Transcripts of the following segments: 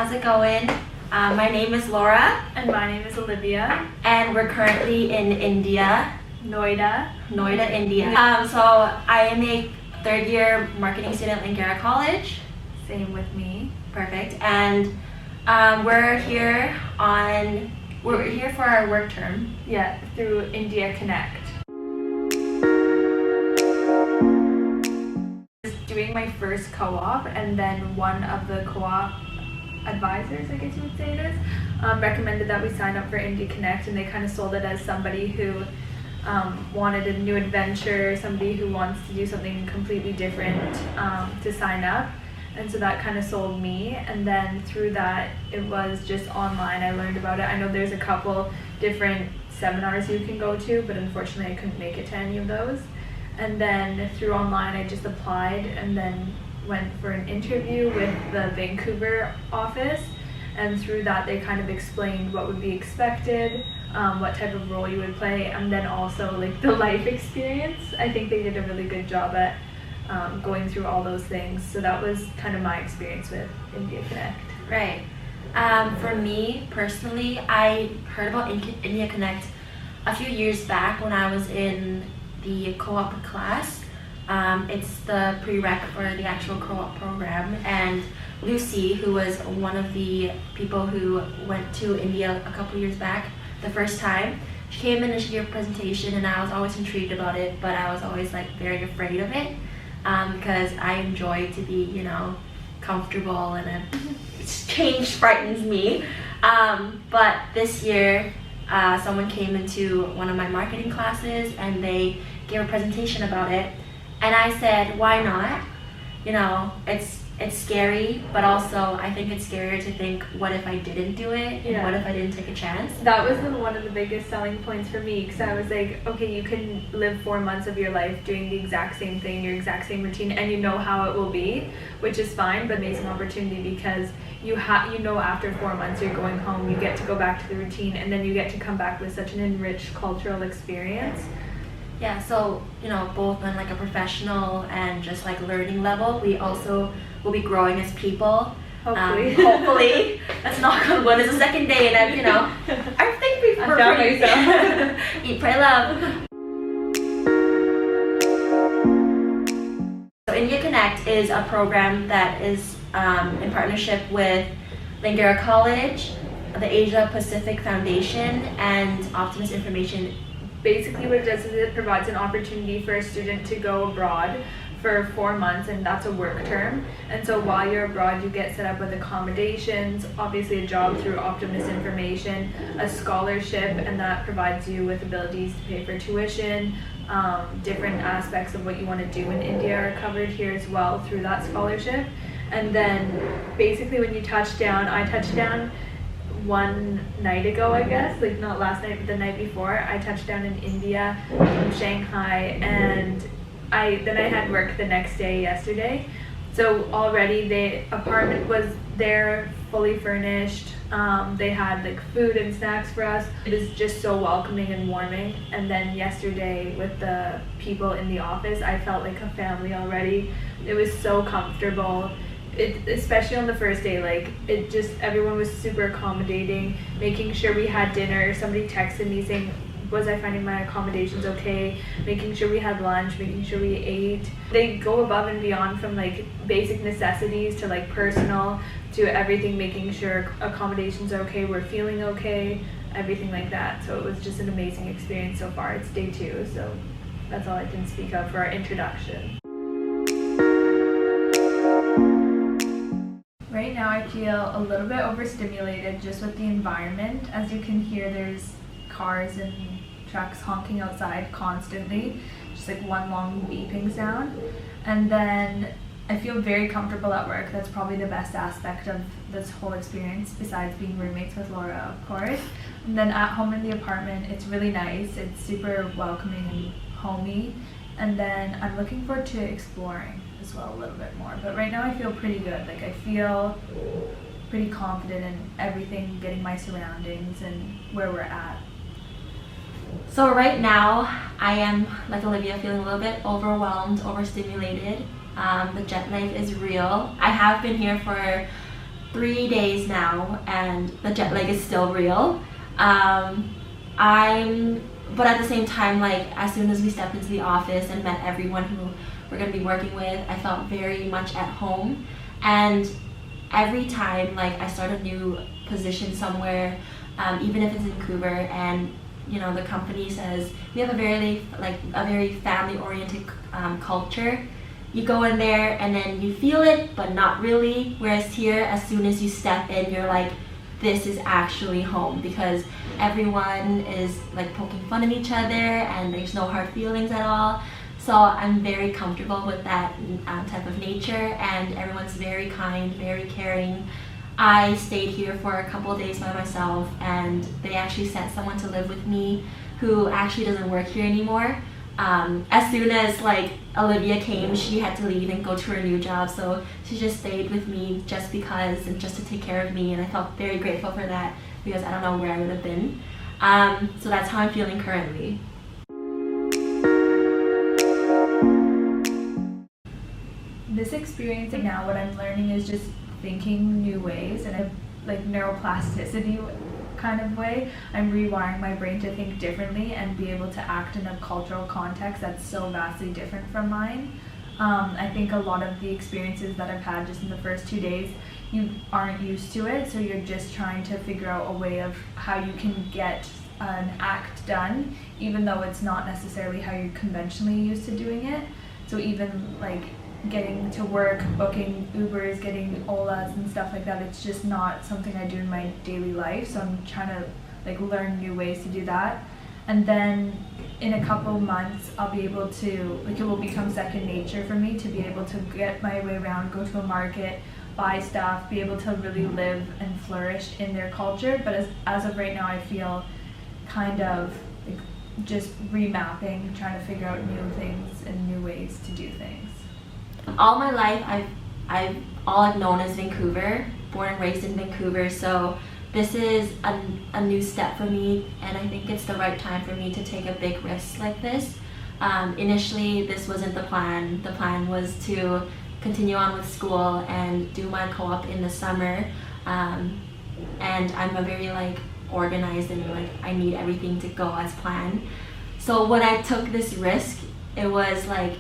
how's it going? My name is Laura. And my name is Olivia. And we're currently in India. Noida, India. So I am a third year marketing student at Langara College. Same with me. Perfect. And we're here for our work term. Yeah, through India Connect. Doing my first co-op, and then one of the co-op advisors, I guess you would say it is, recommended that we sign up for India Connect, and they kind of sold it as somebody who wanted a new adventure, somebody who wants to do something completely different to sign up. And so that kind of sold me, and then through that it was just online. I learned about it. I know there's a couple different seminars you can go to, but unfortunately I couldn't make it to any of those. And then through online I just applied and then went for an interview with the Vancouver office, and through that they kind of explained what would be expected, what type of role you would play, and then also like the life experience. I think they did a really good job at going through all those things. So that was kind of my experience with India Connect. Right. For me personally, I heard about India Connect a few years back when I was in the co-op class. It's the prereq for the actual co-op program, and Lucy, who was one of the people who went to India a couple years back the first time, she came in and she gave a presentation, and I was always intrigued about it, but I was always like very afraid of it because I enjoy to be, comfortable, and change frightens me. But this year, someone came into one of my marketing classes and they gave a presentation about it, and I said, why not? It's scary, but also I think it's scarier to think, what if I didn't do it? Yeah. And what if I didn't take a chance? That was one of the biggest selling points for me, because I was like, okay, you can live 4 months of your life doing the exact same thing, your exact same routine, and you know how it will be, which is fine, but amazing opportunity, because you know after 4 months you're going home, you get to go back to the routine, and then you get to come back with such an enriched cultural experience. Yeah, so both on like a professional and just like learning level, we also will be growing as people. Hopefully. Hopefully. Let's knock on wood. It's the second day, and I think we're pretty. Eat, pray, love. So India Connect is a program that is in partnership with Langara College, the Asia Pacific Foundation, and Optimist Information. Basically what it does is it provides an opportunity for a student to go abroad for 4 months, and that's a work term. And so while you're abroad, you get set up with accommodations, obviously a job through Optimist Information, a scholarship, and that provides you with abilities to pay for tuition. Different aspects of what you want to do in India are covered here as well through that scholarship. And then basically when you touch down, I touched down one night ago, I guess, like not last night but the night before. I touched down in India from Shanghai, and I had work the next day yesterday. So already the apartment was there, fully furnished. They had like food and snacks for us. It was just so welcoming and warming. And then yesterday with the people in the office, I felt like a family already. It was so comfortable. Especially on the first day, everyone was super accommodating, making sure we had dinner. Somebody texted me saying, was I finding my accommodations okay? Making sure we had lunch, making sure we ate. They go above and beyond from basic necessities to personal to everything, making sure accommodations are okay, we're feeling okay, everything like that. So it was just an amazing experience so far. It's day 2, so that's all I can speak of for our introduction. Right now I feel a little bit overstimulated just with the environment. As you can hear, there's cars and trucks honking outside constantly, just one long beeping sound. And then I feel very comfortable at work. That's probably the best aspect of this whole experience, besides being roommates with Laura, of course. And then at home in the apartment, it's really nice. It's super welcoming and homey. And then I'm looking forward to exploring as well a little bit more. But right now I feel pretty good. I feel pretty confident in everything, getting my surroundings and where we're at. So right now I am, like Olivia, feeling a little bit overwhelmed, overstimulated. The jet lag is real. I have been here for 3 days now, and the jet lag is still real. But at the same time, like as soon as we stepped into the office and met everyone who we're gonna be working with, I felt very much at home. And every time like I start a new position somewhere, even if it's in Vancouver, and the company says we have a very family-oriented culture, you go in there and then you feel it, but not really. Whereas here, as soon as you step in, you're like, this is actually home, because everyone is like poking fun at each other and there's no hard feelings at all. So I'm very comfortable with that type of nature, and everyone's very kind, very caring. I stayed here for a couple of days by myself, and they actually sent someone to live with me who actually doesn't work here anymore. As soon as like Olivia came, she had to leave and go to her new job, so she just stayed with me just because, and just to take care of me, and I felt very grateful for that, because I don't know where I would have been. So that's how I'm feeling currently. This experience and now what I'm learning is just thinking new ways, and a like neuroplasticity kind of way. I'm rewiring my brain to think differently and be able to act in a cultural context that's so vastly different from mine. I think a lot of the experiences that I've had just in the first 2 days, you aren't used to it, so you're just trying to figure out a way of how you can get an act done, even though it's not necessarily how you're conventionally used to doing it. So even like getting to work, booking Ubers, getting Olas and stuff like that, it's just not something I do in my daily life, so I'm trying to like learn new ways to do that. And then in a couple months I'll be able to, like, it will become second nature for me to be able to get my way around, go to a market, buy stuff, be able to really live and flourish in their culture. But as of right now, I feel kind of like just remapping, trying to figure out new things and new ways to do things. All my life, all I've known is Vancouver, born and raised in Vancouver, so this is a new step for me, and I think it's the right time for me to take a big risk like this. Initially, this wasn't the plan. The plan was to continue on with school and do my co-op in the summer, and I'm a very like organized, and like I need everything to go as planned. So when I took this risk, it was like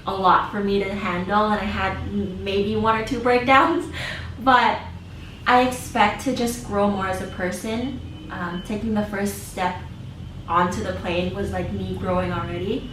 a lot for me to handle, and I had maybe 1 or 2 breakdowns, but I expect to just grow more as a person. Taking the first step onto the plane was like me growing already.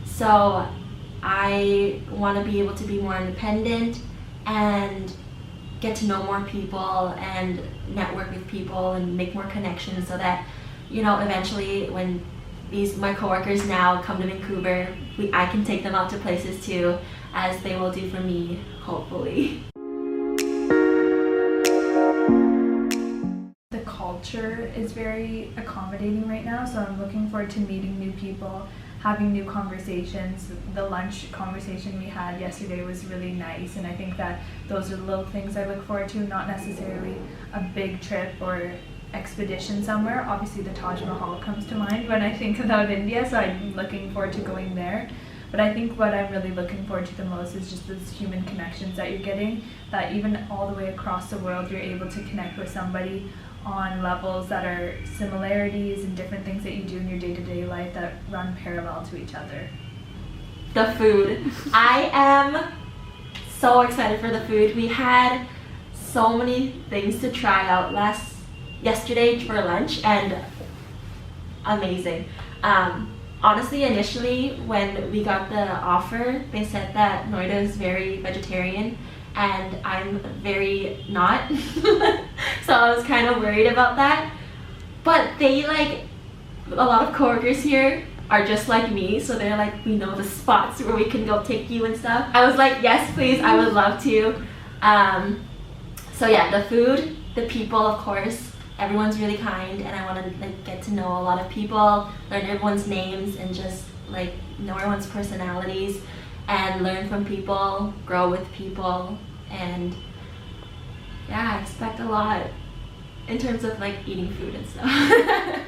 So I want to be able to be more independent and get to know more people and network with people and make more connections, so that eventually when my coworkers now come to Vancouver, I can take them out to places too, as they will do for me, hopefully. The culture is very accommodating right now, so I'm looking forward to meeting new people, having new conversations. The lunch conversation we had yesterday was really nice, and I think that those are the little things I look forward to, not necessarily a big trip or expedition somewhere. Obviously the Taj Mahal comes to mind when I think about India, so I'm looking forward to going there. But I think what I'm really looking forward to the most is just those human connections that you're getting, that even all the way across the world you're able to connect with somebody on levels that are similarities and different things that you do in your day-to-day life that run parallel to each other. The food. I am so excited for the food. We had so many things to try out yesterday for lunch, and amazing. Honestly, initially when we got the offer, they said that Noida is very vegetarian, and I'm very not. So I was kind of worried about that. But they a lot of coworkers here are just like me, so they're like, we know the spots where we can go take you and stuff. I was like, yes please, I would love to. So yeah, the food, the people, of course, everyone's really kind, and I want to get to know a lot of people, learn everyone's names, and just know everyone's personalities, and learn from people, grow with people, and yeah, I expect a lot in terms of eating food and stuff.